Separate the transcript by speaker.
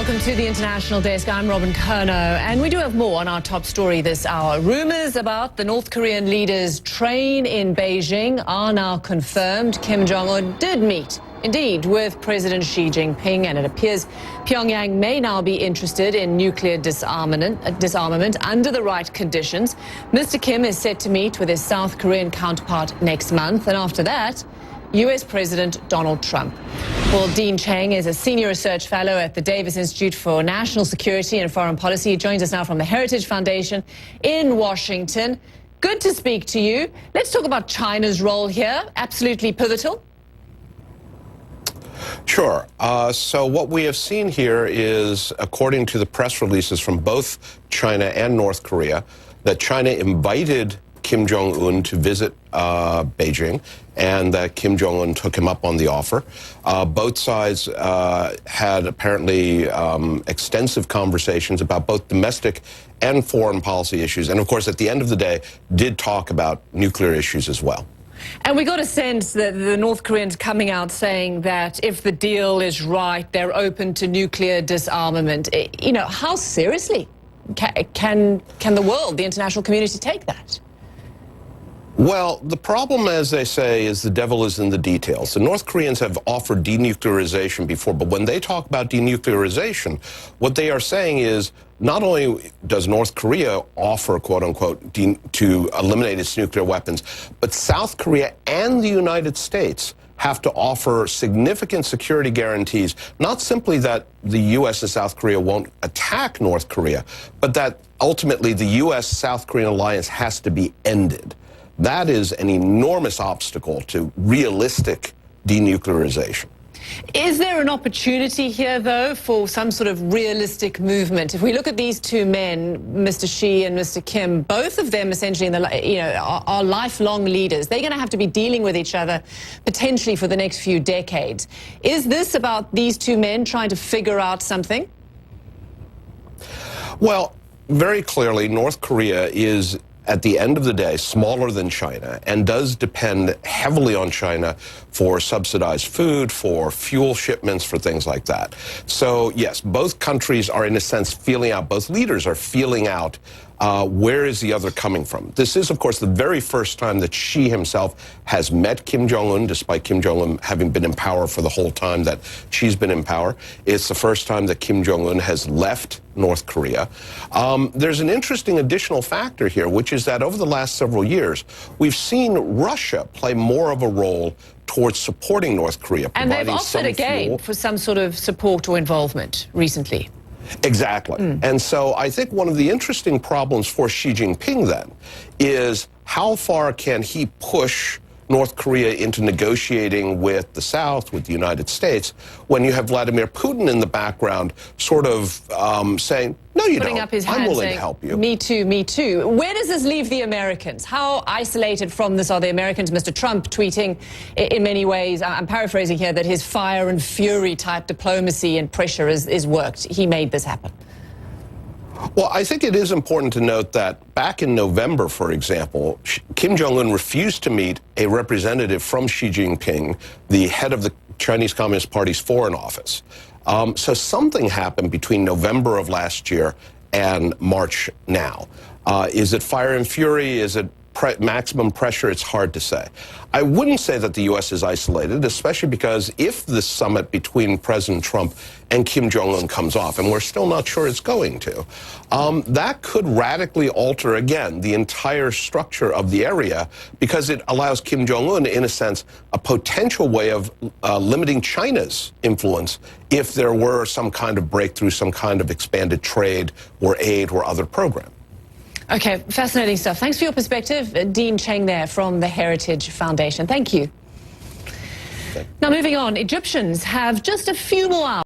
Speaker 1: welcome to the International Desk. I'm Robin Kerno, and we do have more on our top story this hour. Rumors about the North Korean leader's train in Beijing are now confirmed. Kim Jong-un did meet, indeed, with President Xi Jinping, and it appears Pyongyang may now be interested in nuclear disarmament under the right conditions. Mr. Kim is set to meet with his South Korean counterpart next month, and after that, U.S. President Donald Trump. Well, Dean Cheng is a senior research fellow at the Davis Institute for National Security and Foreign Policy. He joins us now from the Heritage Foundation in Washington. Good to speak to you. Let's talk about China's role here. Absolutely pivotal.
Speaker 2: Sure. So what we have seen here is, according to the press releases from both China and North Korea, that China invited Kim Jong-un to visit Beijing, and that Kim Jong-un took him up on the offer. Both sides had apparently extensive conversations about both domestic and foreign policy issues, and of course, at the end of the day, did talk about nuclear issues as well.
Speaker 1: And we got a sense that the North Koreans coming out saying that if the deal is right, they're open to nuclear disarmament. You know, how seriously can the world, the international community, take that?
Speaker 2: Well, the problem, as they say, is the devil is in the details. The North Koreans have offered denuclearization before, but when they talk about denuclearization, what they are saying is not only does North Korea offer, quote-unquote, to eliminate its nuclear weapons, but South Korea and the United States have to offer significant security guarantees, not simply that the U.S. and South Korea won't attack North Korea, but that ultimately the U.S.-South Korean alliance has to be ended. That is an enormous obstacle to realistic denuclearization.
Speaker 1: Is there an opportunity here, though, for some sort of realistic movement? If we look at these two men, Mr. Xi and Mr. Kim, both of them essentially are lifelong leaders. They're going to have to be dealing with each other potentially for the next few decades. Is this about these two men trying to figure out something?
Speaker 2: Well, very clearly, North Korea is, at the end of the day, smaller than China, and does depend heavily on China for subsidized food, for fuel shipments, for things like that. So, yes, both countries are, in a sense, feeling out, both leaders are feeling out where is the other coming from. This is, of course, the very first time that Xi himself has met Kim Jong-un, despite Kim Jong-un having been in power for the whole time that Xi's been in power. It's the first time that Kim Jong-un has left North Korea. There's an interesting additional factor here, which is that over the last several years, we've seen Russia play more of a role towards supporting North Korea.
Speaker 1: And they've opted again for some sort of support or involvement recently.
Speaker 2: Exactly. And so I think one of the interesting problems for Xi Jinping then is how far can he push North Korea into negotiating with the South, with the United States, when you have Vladimir Putin in the background sort of saying, no, you
Speaker 1: Putting
Speaker 2: don't.
Speaker 1: up his hand,
Speaker 2: I'm willing
Speaker 1: saying,
Speaker 2: to help you.
Speaker 1: Me too, me too. Where does this leave the Americans? How isolated from this are the Americans? Mr. Trump tweeting in many ways, I'm paraphrasing here, that his fire and fury type diplomacy and pressure is worked. He made this happen.
Speaker 2: Well, I think it is important to note that back in November, for example, Kim Jong-un refused to meet a representative from Xi Jinping, the head of the Chinese Communist Party's foreign office. So something happened between November of last year and March now. Is it fire and fury? Is it maximum pressure? It's hard to say. I wouldn't say that the U.S. is isolated, especially because if the summit between President Trump and Kim Jong-un comes off, and we're still not sure it's going to, that could radically alter, again, the entire structure of the area, because it allows Kim Jong-un, in a sense, a potential way of limiting China's influence if there were some kind of breakthrough, some kind of expanded trade or aid or other program.
Speaker 1: Okay, fascinating stuff. Thanks for your perspective. Dean Cheng there from the Heritage Foundation. Thank you. Okay. Now, moving on, Egyptians have just a few more hours